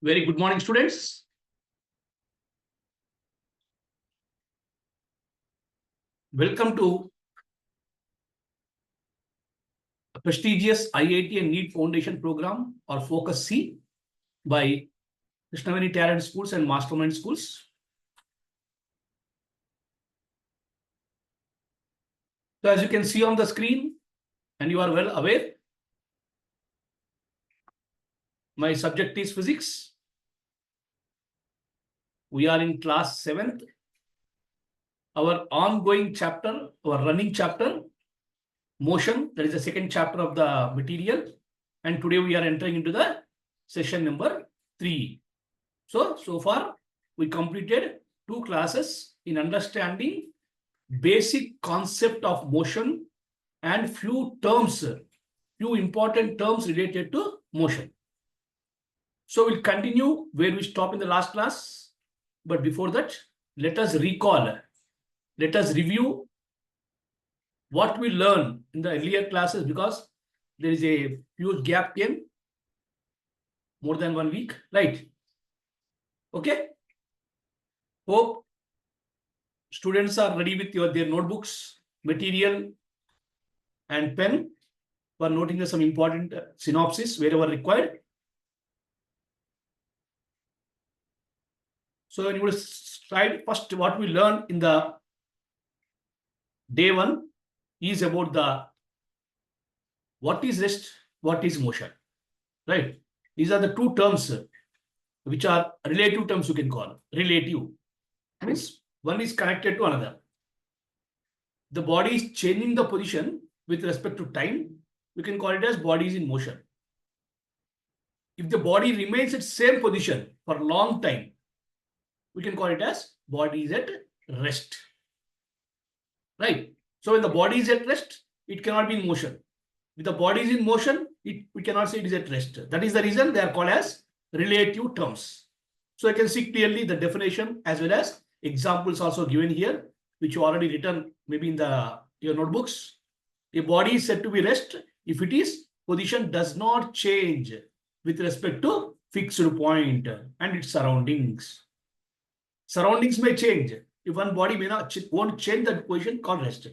Very good morning, students. Welcome to a prestigious IIT and NEET Foundation program or Focus C by Krishnaveni Talent Schools and Mastermind Schools. So as you can see on the screen, and you are well aware, my subject is physics. We are in class 7th. Our ongoing chapter, our running chapter, motion, that is the second chapter of the material. And today we are entering into the session number 3. So far we completed 2 classes in understanding basic concept of motion and few important terms related to motion. So we'll continue where we stopped in the last class. But before that, let us recall, let us review what we learned in the earlier classes, because there is a huge gap in more than 1 week, right? Okay. Hope students are ready with their notebooks, material, and pen for noting some important synopsis wherever required. So when you will try first, what we learned in the day 1 is about what is rest, what is motion, right? These are the 2 terms which are relative terms, you can call relative. Means one is connected to another. The body is changing the position with respect to time. We can call it as body is in motion. If the body remains at same position for a long time, we can call it as body is at rest, right? So when the body is at rest, it cannot be in motion. If the body is in motion, we cannot say it is at rest. That is the reason they are called as relative terms. So you can see clearly the definition as well as examples also given here, which you already written maybe in your notebooks. A body is said to be rest if it is position does not change with respect to fixed point and its surroundings. Surroundings may change. If one body won't change that position, called rest.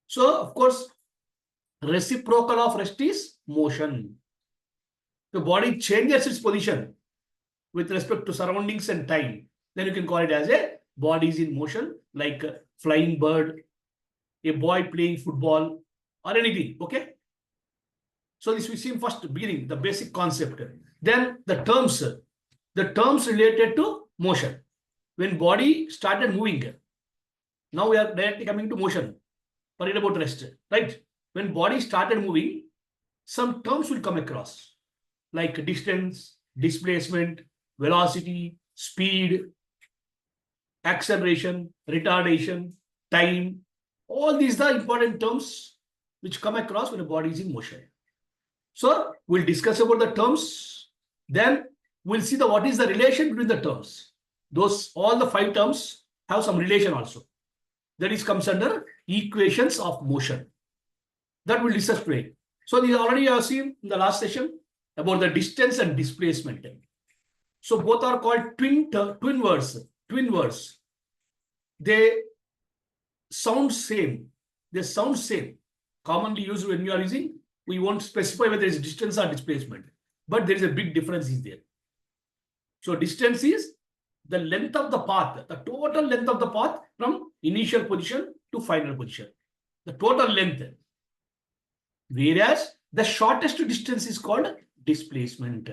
So of course, reciprocal of rest is motion. The body changes its position with respect to surroundings and time. Then you can call it as a body is in motion, like a flying bird, a boy playing football, or anything. Okay. So this we see in first beginning, the basic concept. Then the terms related to motion. When body started moving, now we are directly coming to motion. Forget about rest, right? When body started moving, some terms will come across, like distance, displacement, velocity, speed, acceleration, retardation, time. All these are important terms which come across when a body is in motion. So we'll discuss about the terms. Then we'll see what is the relation between the terms. All the 5 terms have some relation also. That is comes under equations of motion. That we'll discuss today. So these already you have seen in the last session about the distance and displacement. So both are called twin words. They sound same. Commonly used when you are using, we won't specify whether it's distance or displacement, but there is a big difference is there. So distance is the length of the path, the total length of the path from initial position to final position, the total length. Whereas the shortest distance is called displacement.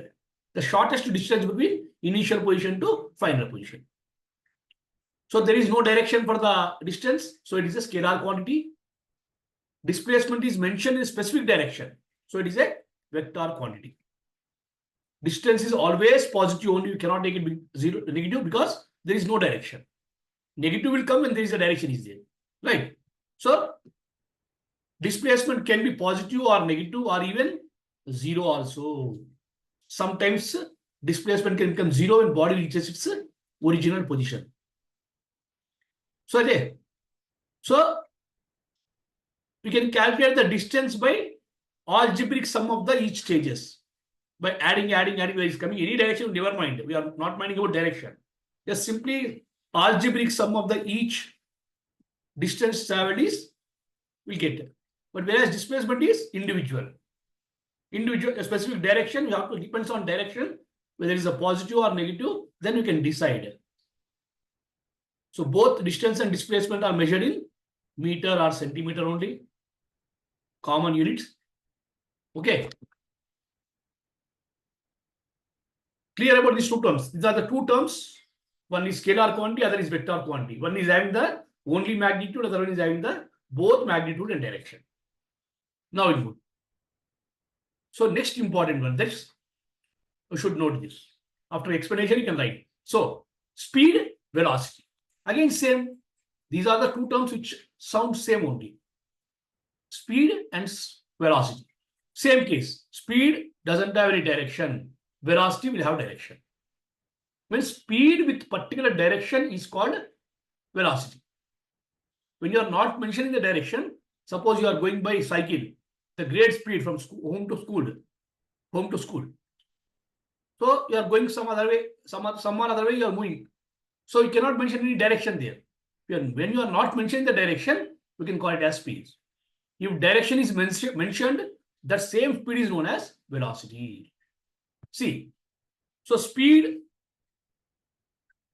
The shortest distance between initial position to final position. So there is no direction for the distance. So it is a scalar quantity. Displacement is mentioned in a specific direction. So it is a vector quantity. Distance is always positive only. You cannot take it negative because there is no direction. Negative will come when there is a direction is there. Right. So displacement can be positive or negative or even 0 also. Sometimes displacement can become 0 when body reaches its original position. So we can calculate the distance by algebraic sum of the each stages. by adding, where is coming any direction, never mind. We are not minding about direction. Just simply algebraic sum of the each distance traveled is will get it. But whereas displacement is individual. Individual, a specific direction, you have to depends on direction, whether it is a positive or negative, then you can decide. So both distance and displacement are measured in meter or centimeter only, common units. Okay. Clear about these two terms. These are the two terms. One is scalar quantity, other is vector quantity. One is having the only magnitude, other one is having the both magnitude and direction. Now it's good. So next important one, that's you should note this. After explanation, you can write. So speed, velocity. Again, same. These are the two terms which sound same only. Speed and velocity. Same case. Speed doesn't have any direction. Velocity will have direction. When speed with particular direction is called velocity. When you are not mentioning the direction, suppose you are going by cycle, the great speed from home to school. So you are going some other way, some other way you are moving. So you cannot mention any direction there. When you are not mentioning the direction, we can call it as speed. If direction is mentioned, that same speed is known as velocity. See, so speed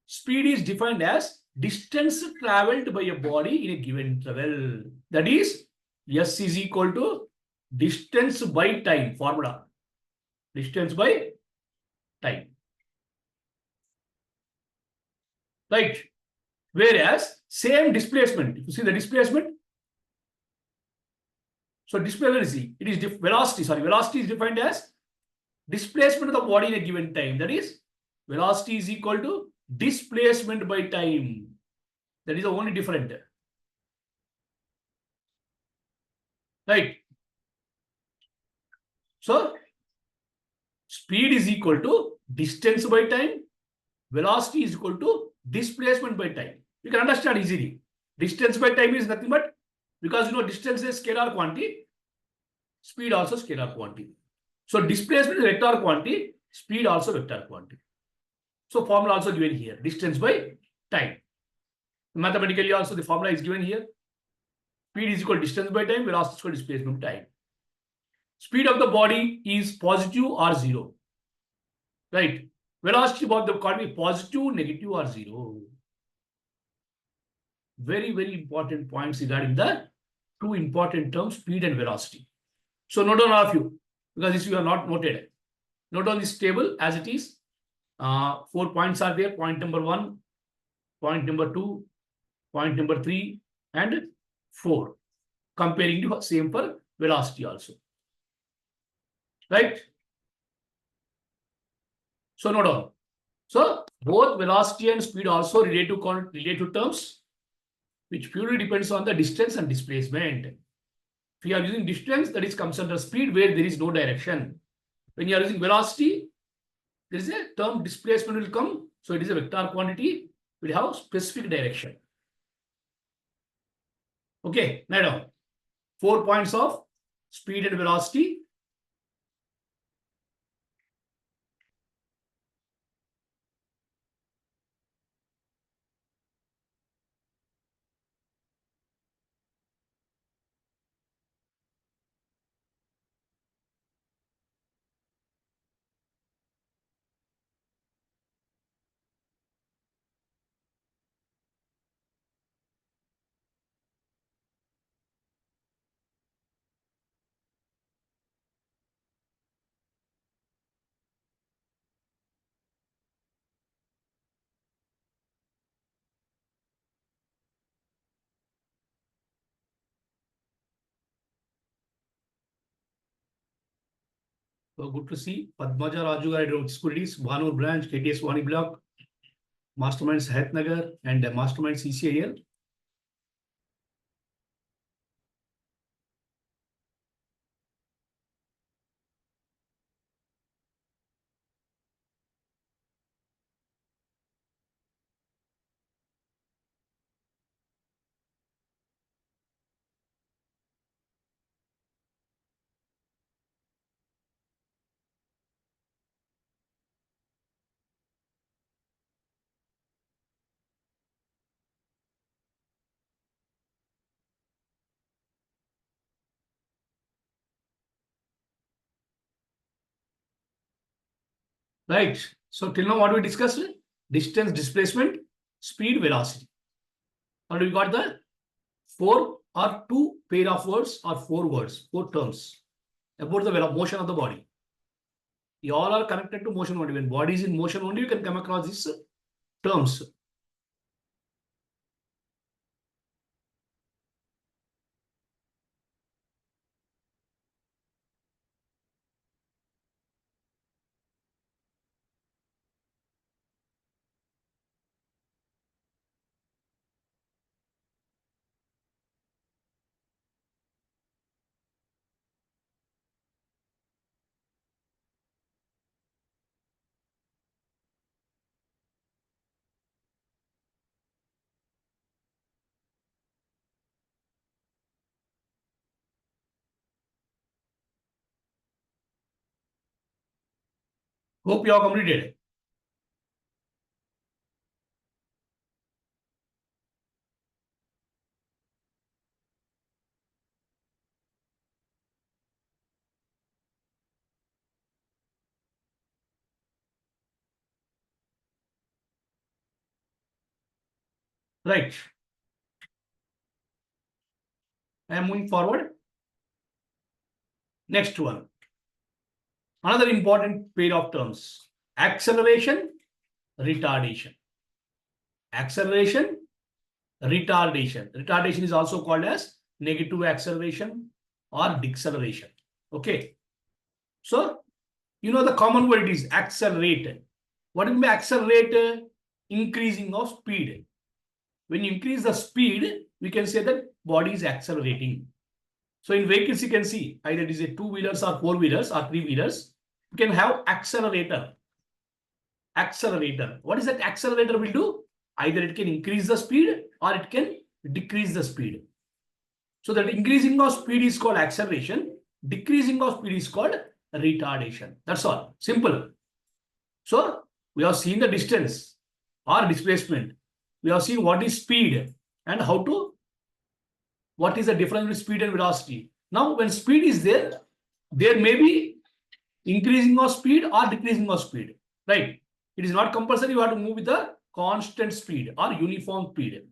is defined as distance traveled by a body in a given interval. That is, S is equal to distance by time formula. Distance by time. Right. Whereas same displacement, if you see the displacement, so displacement is it is velocity. Velocity is defined as displacement of the body in a given time. That is, velocity is equal to displacement by time. That is the only different. Right. So speed is equal to distance by time. Velocity is equal to displacement by time. You can understand easily. Distance by time is nothing but, because you know distance is scalar quantity, speed also scalar quantity. So displacement is vector quantity, speed also vector quantity. So formula also given here, distance by time. Mathematically also the formula is given here. Speed is equal to distance by time, velocity is equal to displacement by time. Speed of the body is positive or zero. Right. Velocity of the body is positive, negative or zero. Very, very important points regarding the two important terms, speed and velocity. So note down all of you, because this you are not noted. Note down this table as it is. 4 points are there. Point number 1, point number 2, point number 3, and 4. Comparing to same for velocity also. Right? So note down. So both velocity and speed also relate to terms, which purely depends on the distance and displacement. If you are using distance, that is comes under speed where there is no direction. When you are using velocity, there is a term displacement will come. So it is a vector quantity, will have specific direction. Okay, now 4 points of speed and velocity. So good to see. Padmaja Raju Guide School is Banur branch, KTS Wani block, Masterminds Nagar, and Masterminds CCIL. Right. So till now what we discussed? Distance, displacement, speed, velocity. And we got the four or two pair of words or four words, four terms about the motion of the body. You all are connected to motion only. When body is in motion only, you can come across these terms. Hope you have completed. Right. I am moving forward. Next one. Another important pair of terms. Acceleration, retardation. Acceleration, retardation. Retardation is also called as negative acceleration or deceleration. Okay. So, you know the common word is accelerate. What will be accelerate? Increasing of speed. When you increase the speed, we can say that body is accelerating. So in vehicles, you can see either it is a two-wheelers or four-wheelers or three-wheelers. You can have accelerator. Accelerator. What is that accelerator will do? Either it can increase the speed or it can decrease the speed. So that increasing of speed is called acceleration. Decreasing of speed is called retardation. That's all. Simple. So we have seen the distance or displacement. We have seen what is speed and what is the difference between speed and velocity. Now, when speed is there, there may be increasing of speed or decreasing of speed, right? It is not compulsory you have to move with the constant speed or uniform speed,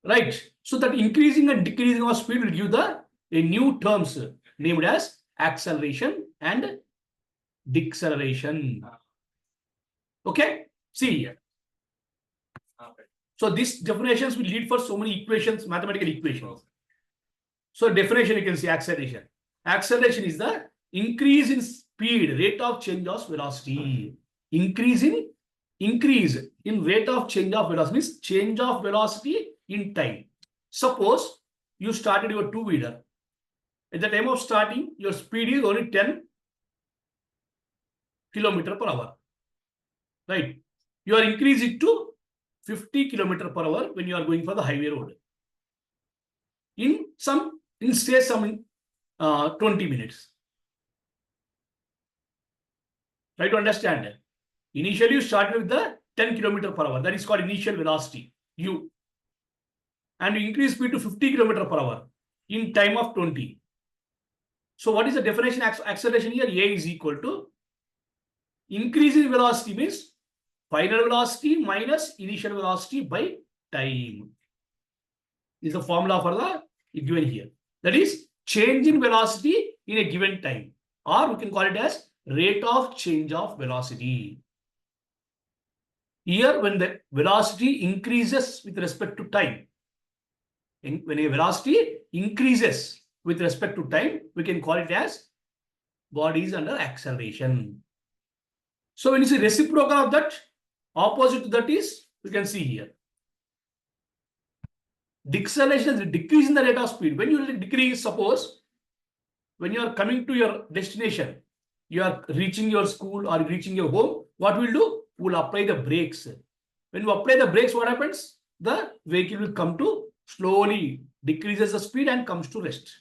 right? So that increasing and decreasing of speed will give a new terms named as acceleration and deceleration. Okay, see here. So these definitions will lead for so many equations, mathematical equations. So definition, you can see acceleration. Acceleration is the increase in speed, rate of change of velocity. Increase in rate of change of velocity means change of velocity in time. Suppose you started your two-wheeler. At the time of starting, your speed is only 10 km per hour. Right? You are increasing to 50 km per hour when you are going for the highway road. In say some 20 minutes. Try to understand. Initially, you started with the 10 km per hour. That is called initial velocity, U. And you increase speed to 50 km per hour in time of 20. So what is the definition acceleration here? A is equal to increase in velocity means final velocity minus initial velocity by time. This is the formula for the given here. That is change in velocity in a given time, or we can call it as rate of change of velocity. Here, when the velocity increases with respect to time, when a velocity increases with respect to time, we can call it as body is under acceleration. So when you see reciprocal of that, opposite to that is, you can see here. Deceleration is decrease in the rate of speed. When you decrease, suppose, when you are coming to your destination, you are reaching your school or reaching your home, what we'll do? We'll apply the brakes. When you apply the brakes, what happens? The vehicle will come to slowly decreases the speed and comes to rest.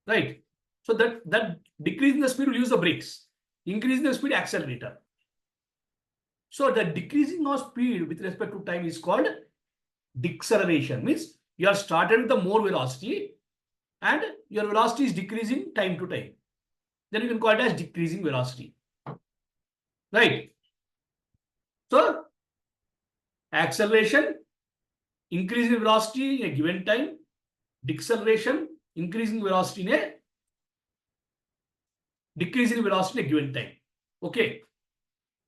Right? So that decrease in the speed will use the brakes. Increase in the speed, accelerator. So the decreasing of speed with respect to time is called deceleration. Means you are started with the more velocity and your velocity is decreasing time to time. Then you can call it as decreasing velocity. right? So acceleration, increasing velocity in a given time, deceleration, increasing velocity in a decreasing velocity in a given time. Okay.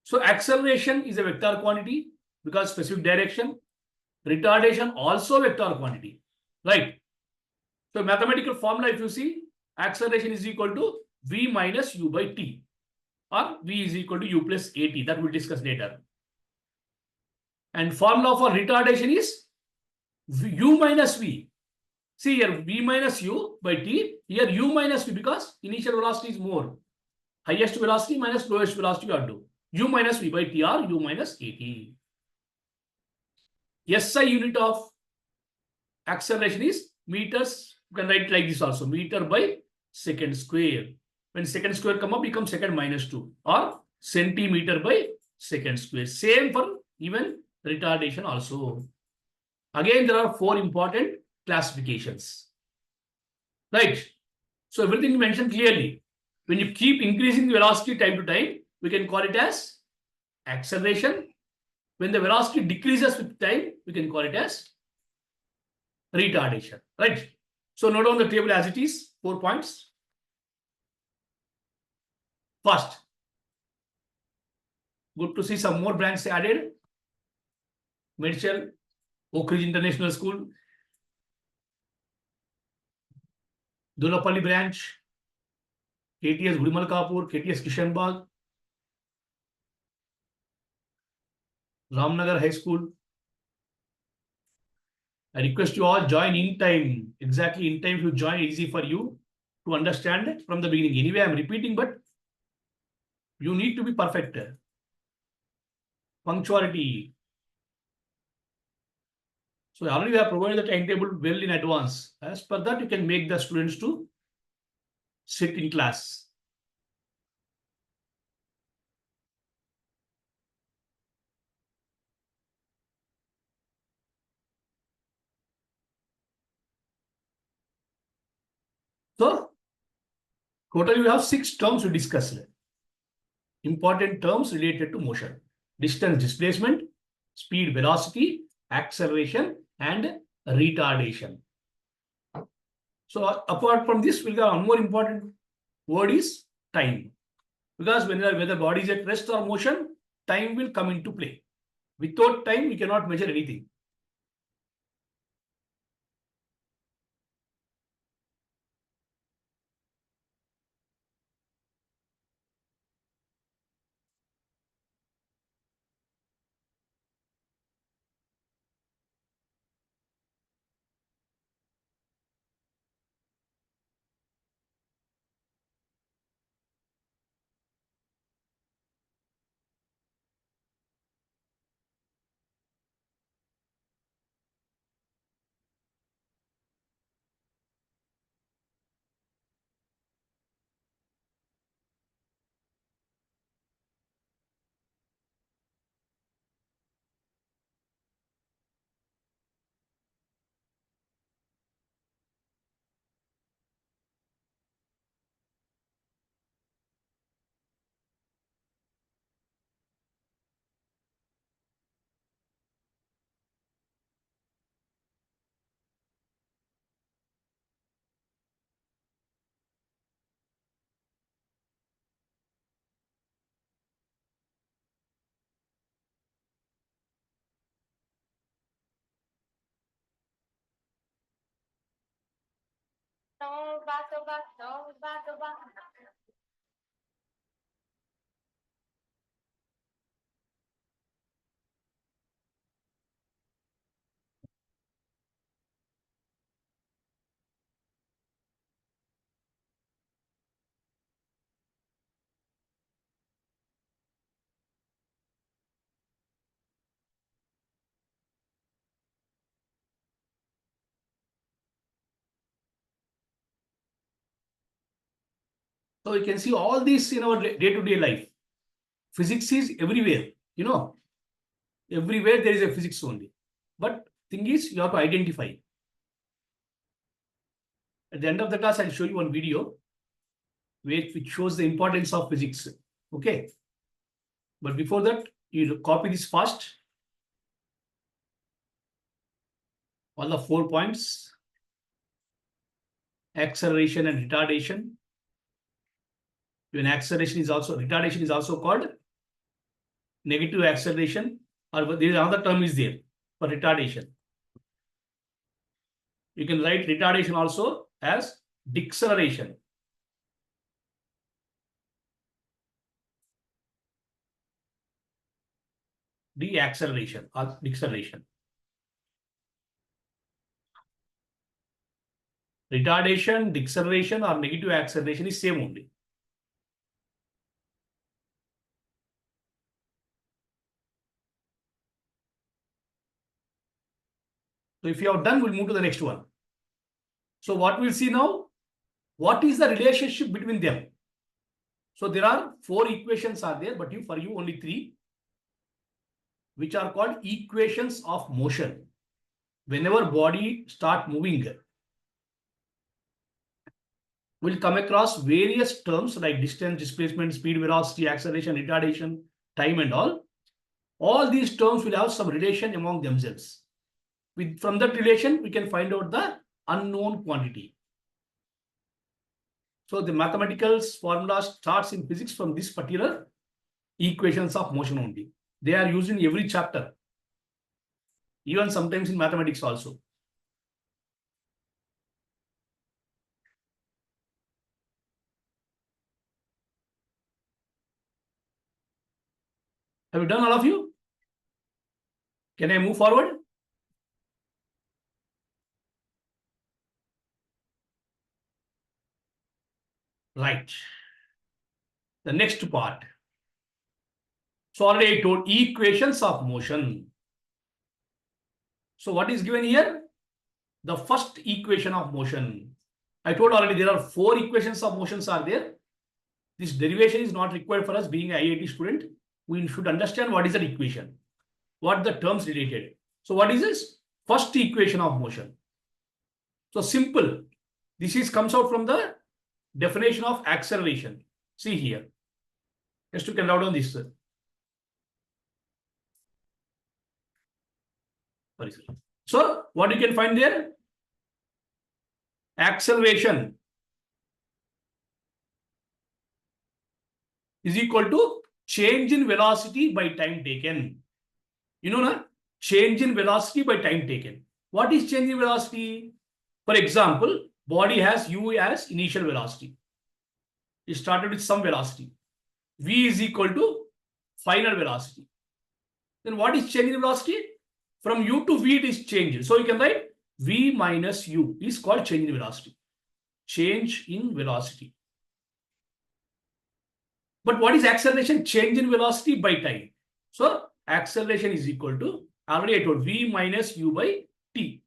So acceleration is a vector quantity because specific direction. Retardation also vector quantity, right? So mathematical formula, if you see, acceleration is equal to v minus u by t, or v is equal to u plus at. That we'll discuss later. And formula for retardation is u minus v. See here, v minus u by t. Here u minus v because initial velocity is more. Highest velocity minus lowest velocity you are do. U minus v by t or u minus at. SI unit of acceleration is meters. You can write like this also, meter by second square. When second square come up, become second minus 2, or centimeter by second square. Same for even retardation also. Again, there are 4 important classifications, right? So everything mentioned clearly. When you keep increasing the velocity time to time, we can call it as acceleration. When the velocity decreases with time, we can call it as retardation, right? So note down the table as it is, 4 points. First, good to see some more branches added. Mitchell, Oak Ridge International School, Dolapalli branch, KTS Gudimal Kapur, KTS Kishanbagh, Ramnagar High School. I request you all join in time. Exactly in time. If you join, easy for you to understand from the beginning. Anyway, I'm repeating, but you need to be perfect. Punctuality. So already we have provided the timetable well in advance. As per that, you can make the students to sit in class. So totally we have 6 terms to discuss. Important terms related to motion: distance, displacement, speed, velocity, acceleration, and retardation. So apart from this, we'll have one more important word is time. Because whether body is at rest or motion, time will come into play. Without time, we cannot measure anything. So you can see all this in our day-to-day life. Physics is everywhere, everywhere there is a physics only. But thing is, you have to identify. At the end of the class, I'll show you one video which shows the importance of physics. Okay. But before that, you copy this first. All the 4 points. Acceleration and retardation. When acceleration is also, retardation is also called negative acceleration, or there is another term is there for retardation. You can write retardation also as deceleration. Deacceleration or deceleration. Retardation, deceleration, or negative acceleration is same only. So if you have done, we'll move to the next one. So what we'll see now, what is the relationship between them? So there are 4 equations are there, but for you only 3, which are called equations of motion. Whenever body start moving, we'll come across various terms like distance, displacement, speed, velocity, acceleration, retardation, time, and all. All these terms will have some relation among themselves. From that relation, we can find out the unknown quantity. So the mathematical formula starts in physics from this particular equations of motion only. They are used in every chapter, even sometimes in mathematics also. Have you done, all of you? Can I move forward? Right. The next part. So already I told equations of motion. So what is given here? The first equation of motion. I told already there are 4 equations of motions are there. This derivation is not required for us being an IIT student. We should understand what is that equation, what the terms related. So what is this? First equation of motion. So simple. This comes out from the definition of acceleration. See here. Just you can write down this. So what you can find there? Acceleration is equal to change in velocity by time taken. You know, na? Change in velocity by time taken. What is change in velocity? For example, body has u as initial velocity. It started with some velocity. V is equal to final velocity. Then what is change in velocity? From u to v it is changed. So you can write v minus u is called change in velocity. Change in velocity. But what is acceleration? Change in velocity by time. So acceleration is equal to, already I told, v minus u by t.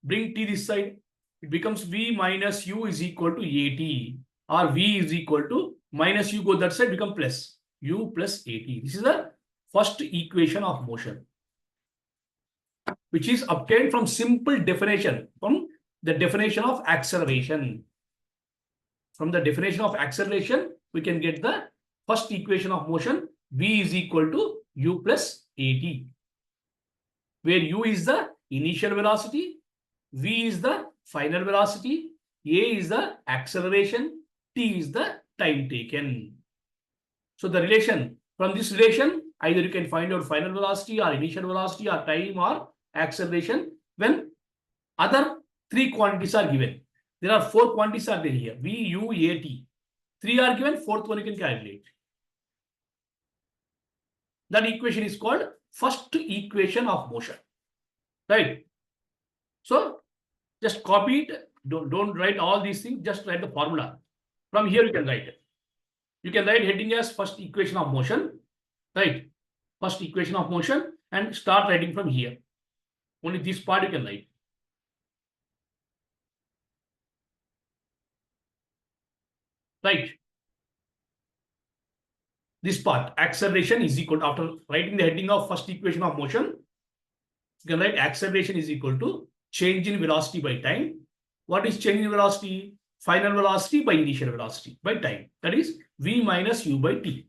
Bring t this side. It becomes v minus u is equal to at, or v is equal to minus u go that side, become plus u plus at. This is the first equation of motion, which is obtained from simple definition, from the definition of acceleration. From the definition of acceleration, we can get the first equation of motion, v is equal to u plus at, where u is the initial velocity, v is the final velocity, a is the acceleration, t is the time taken. So the relation, from this relation, either you can find out final velocity or initial velocity or time or acceleration when other 3 quantities are given. There are 4 quantities are there here, v, u, a, t. 3 are given, 4th one you can calculate. That equation is called first equation of motion. Right? So just copy it. Don't write all these things, just write the formula. From here you can write it. You can write heading as first equation of motion. Right? First equation of motion, and start writing from here. Only this part you can write. Right? This part, acceleration is equal to, after writing the heading of first equation of motion, you can write acceleration is equal to change in velocity by time. What is change in velocity? Final velocity by initial velocity by time. That is v minus u by t.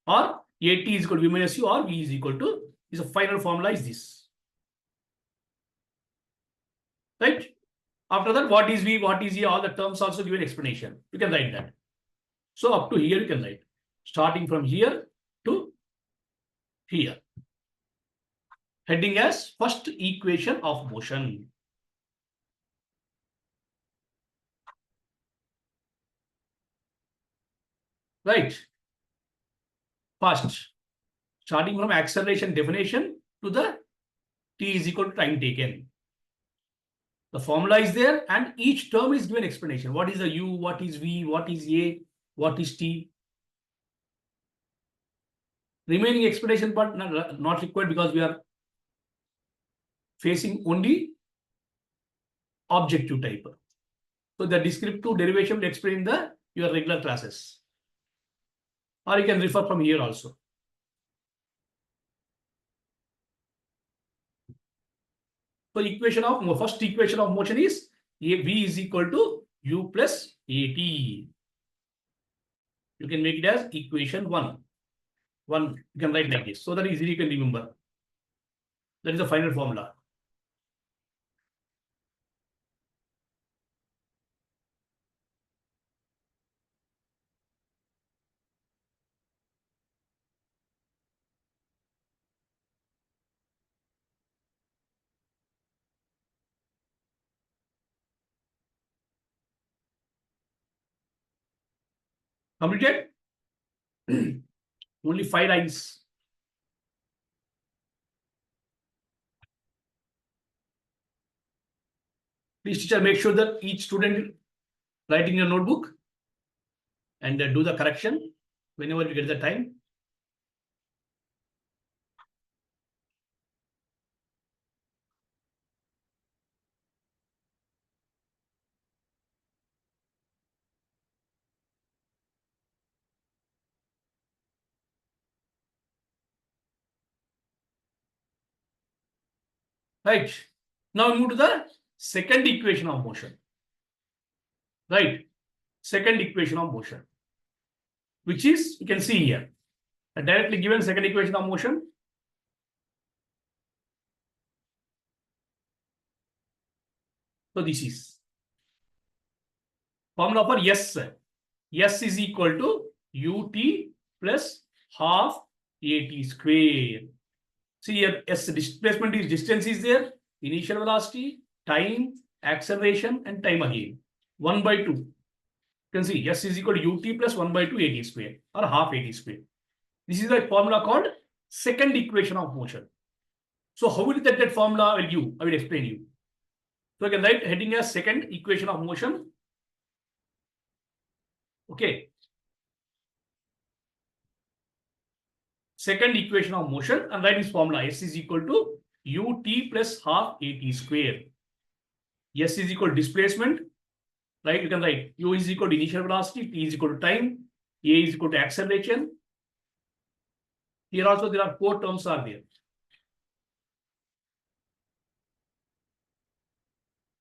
or AT is equal to V minus U, or V is equal to, is a final formula is this. Right? After that, what is V, what is E, all the terms also given explanation. You can write that. So up to here you can write. Starting from here to here. Heading as first equation of motion. Right? First, starting from acceleration definition to the t is equal to time taken. The formula is there and each term is given explanation. What is the u, what is v, what is a, what is t. Remaining explanation but not required because we are facing only objective type. So the descriptive derivation will explain the your regular classes. Or you can refer from here also. So equation of first equation of motion is V is equal to U plus AT. You can make it as equation 1. You can write like this. So that easily you can remember. That is the final formula. Completed? Only 5 lines. Please, teacher, make sure that each student write in your notebook and do the correction whenever you get the time. Right. Now we move to the second equation of motion. Right. Second equation of motion. Which is, you can see here. A directly given second equation of motion. So this is formula for S. S is equal to ut plus half at square. See here, S displacement is distance is there, initial velocity, time, acceleration, and time again. 1 by 2. You can see S is equal to ut plus 1 by 2 at square or half at square. This is the formula called second equation of motion. So how will that formula will give? I will explain you. So I can write heading as second equation of motion. Okay. Second equation of motion and write this formula. S is equal to ut plus half at square. S is equal to displacement. Right? You can write u is equal to initial velocity, t is equal to time, a is equal to acceleration. Here also there are 4 terms are there.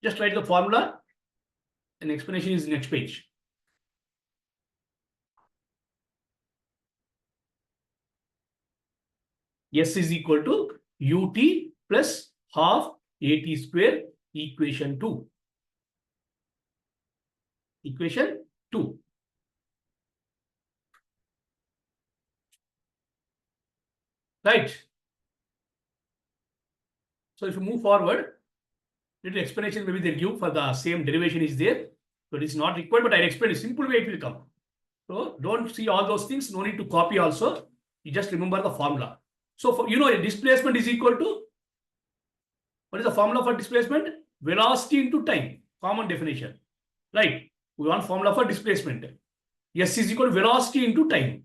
Just write the formula and explanation is next page. S is equal to ut plus half at square, equation 2. Equation 2. Right. So if you move forward, little explanation maybe they give for the same derivation is there. So it is not required, but I'll explain a simple way it will come. So don't see all those things, no need to copy also. You just remember the formula. So for, displacement is equal to, what is the formula for displacement? Velocity into time, common definition. Right. We want formula for displacement. S is equal to velocity into time.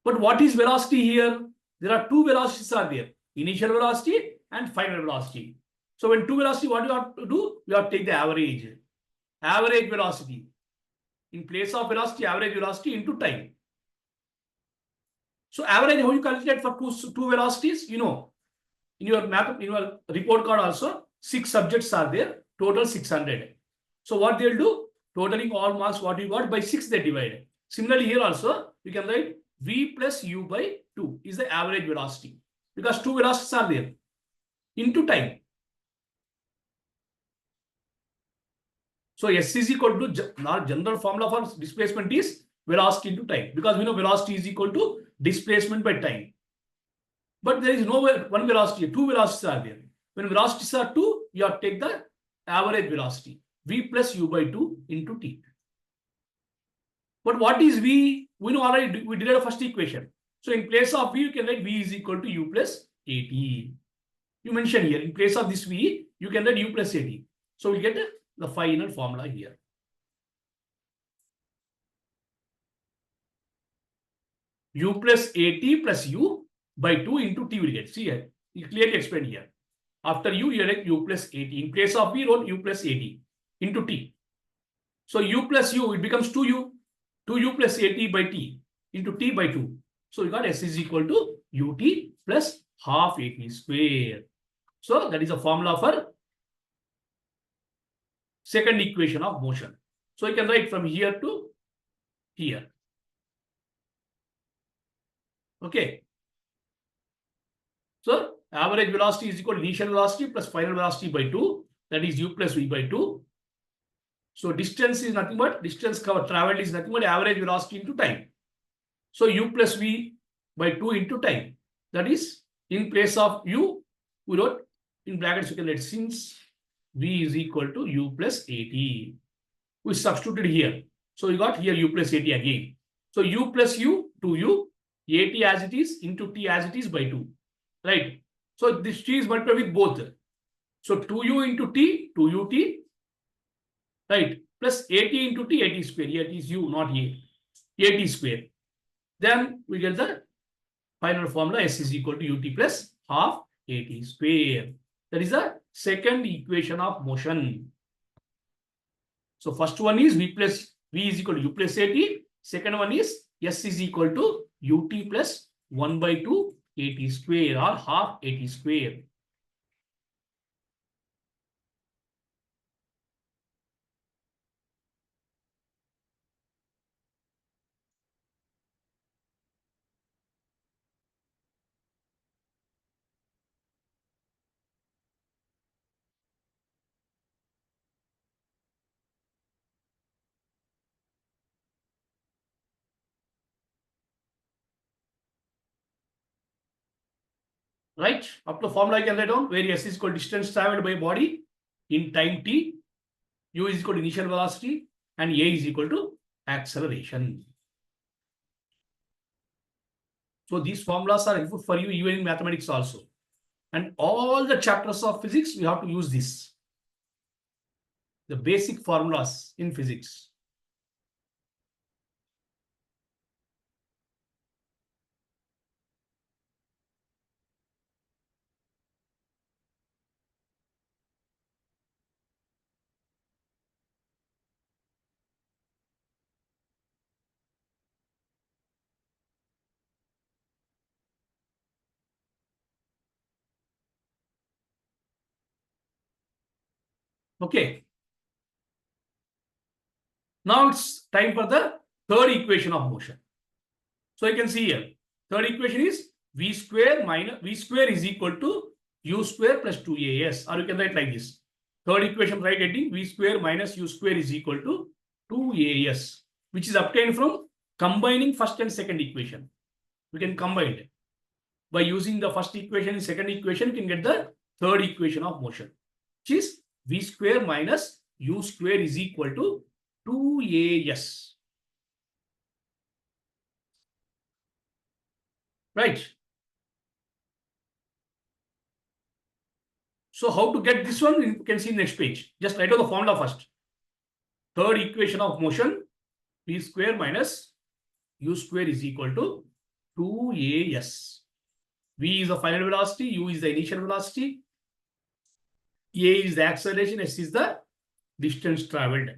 But what is velocity here? There are 2 velocities are there. Initial velocity and final velocity. So when 2 velocity, what do you have to do? You have to take the average. Average velocity. In place of velocity, average velocity into time. So average, how you calculate for two velocities? In your map, in your report card also, 6 subjects are there. Total 600. So what they'll do? Totaling all marks what you got by 6 they divide. Similarly here also, you can write V plus U by 2 is the average velocity, because two velocities are there, into time. So S is equal to, our general formula for displacement is velocity into time, because we know velocity is equal to displacement by time. But there is no one velocity, two velocities are there. When velocities are two, you have to take the average velocity, V plus U by 2 into T. But what is V? We know already, we did the first equation. So in place of V, you can write V is equal to U plus AT. You mention here, in place of this V, you can write U plus AT. So we get the final formula here. U plus AT plus U by 2 into T will get. See here, you clearly explained here. After U, you write U plus AT. In place of V, wrote U plus AT into T. So U plus U, it becomes 2U. 2U plus AT by T into T by 2. So we got S is equal to UT plus half AT square. So that is a formula for second equation of motion. So you can write from here to here. Okay. So average velocity is equal to initial velocity plus final velocity by 2. That is U plus V by 2. So distance is nothing but, distance traveled is nothing but average velocity into time. So U plus V by 2 into time. That is, in place of U, we wrote in brackets, you can write, since V is equal to U plus AT. We substituted here. So we got here U plus AT again. So U plus U, 2U, AT as it is into T as it is by 2. Right? So this T is multiplied with both. So 2U into T, 2UT. Right? Plus AT into T, AT square. Here it is U, not A. AT square. Then we get the final formula, S is equal to UT plus half AT square. That is the second equation of motion. So first one is V is equal to U plus AT. Second one is S is equal to UT plus 1 by 2 AT square or half AT square. Right? Up to formula I can write down, where S is equal to distance traveled by body in time T, U is equal to initial velocity, and A is equal to acceleration. So these formulas are helpful for you even in mathematics also. And all the chapters of physics, we have to use this. The basic formulas in physics. Okay. Now it's time for the third equation of motion. So you can see here, third equation is V square is equal to U square plus 2AS, or you can write like this. Third equation, right, getting V square minus U square is equal to 2AS, which is obtained from combining first and second equation. We can combine it. By using the first equation and second equation, you can get the third equation of motion, which is V square minus U square is equal to 2AS. Right? So how to get this one, you can see next page. Just write down the formula first. Third equation of motion, V square minus U square is equal to 2AS. V is the final velocity, U is the initial velocity, A is the acceleration, S is the distance traveled.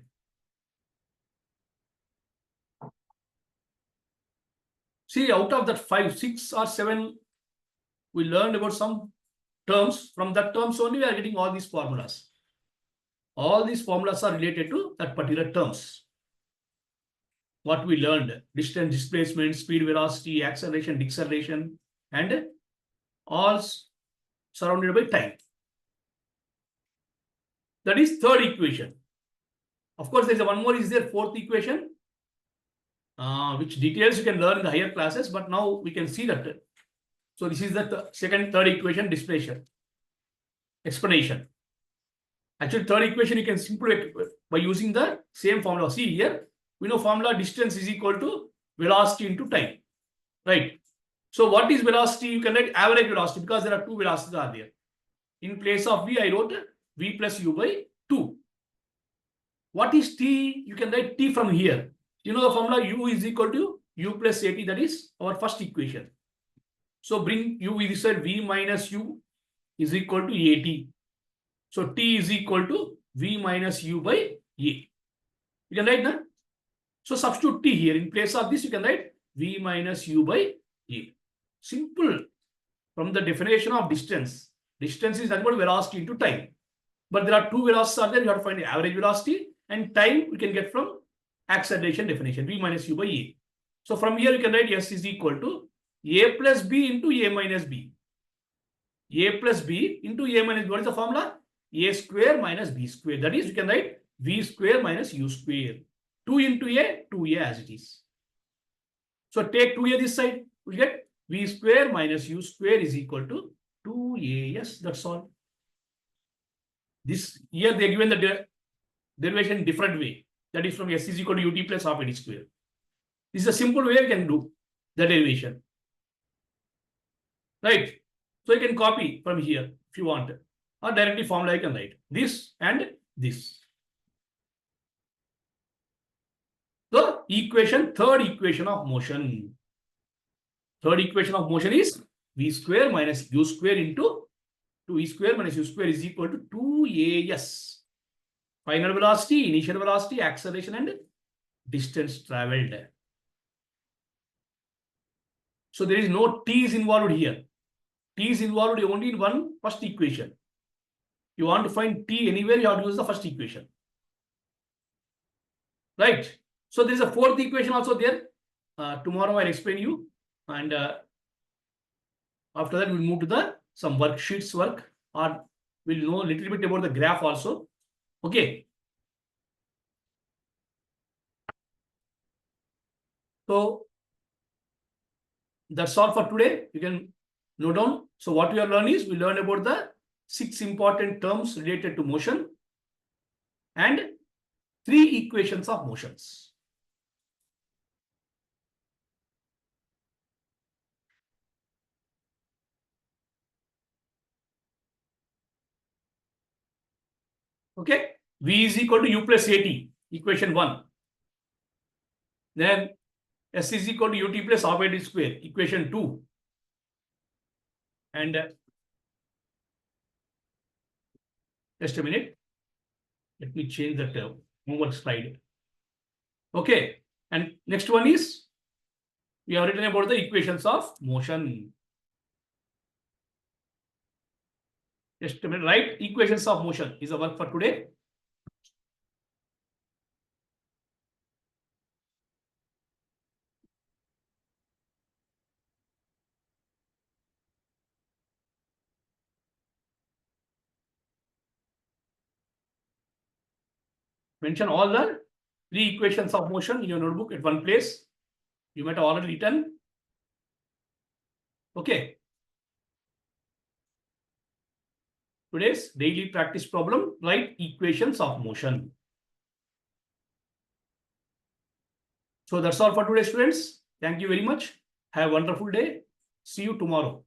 See, out of that 5, 6 or 7, we learned about some terms. From that terms only we are getting all these formulas. All these formulas are related to that particular terms. what we learned: distance, displacement, speed, velocity, acceleration, deceleration, and all surrounded by time. That is third equation. Of course, there's one more is there, fourth equation, which details you can learn in the higher classes, but now we can see that. So this is the second, third equation, displacement, explanation. Actually, third equation you can simply by using the same formula. See here, we know formula distance is equal to velocity into time, right? So what is velocity? You can write average velocity because there are two velocities are there. In place of v, I wrote v plus u by 2. What is t? You can write t from here. You know the formula u is equal to u plus at. That is our first equation. So bring u with this side, v minus u is equal to at. So t is equal to v minus u by a. You can write that. So substitute t here. In place of this, you can write v minus u by a. Simple. From the definition of distance, distance is nothing but velocity into time. But there are two velocities are there. You have to find the average velocity, and time we can get from acceleration definition, v minus u by a. So from here you can write s is equal to a plus b into a minus b. A plus b into a minus b. What is the formula? A square minus b square. That is, you can write v square minus u square. 2 into a, 2a as it is. So take 2a this side. We get v square minus u square is equal to 2a. Yes, that's all. This here they are given the derivation in different way. That is from s is equal to ut plus half at square. This is a simple way you can do the derivation. Right. So you can copy from here if you want. Or directly formula you can write this and this. The equation, third equation of motion. Third equation of motion is v square minus u square into 2e square minus u square is equal to 2as. Final velocity, initial velocity, acceleration, and distance traveled. So there is no t is involved here. T is involved only in one first equation. You want to find t anywhere, you have to use the first equation. Right. So there is a fourth equation also there. Tomorrow I'll explain you. And after that, we'll move to some worksheets work, or we'll know a little bit about the graph also. Okay. So that's all for today. You can note down. So what we are learning is we learn about the 6 important terms related to motion and 3 equations of motions. Okay. V is equal to u plus at, equation 1. Then S is equal to ut plus half at square, equation 2. And just a minute. Let me change the term. Homework slide. Okay. And next one is we have written about the equations of motion. Just a minute. Right? Equations of motion is the work for today. Mention all the 3 equations of motion in your notebook at one place. You might have already written. Okay. Today's daily practice problem, write equations of motion. So that's all for today, students. Thank you very much. Have a wonderful day. See you tomorrow.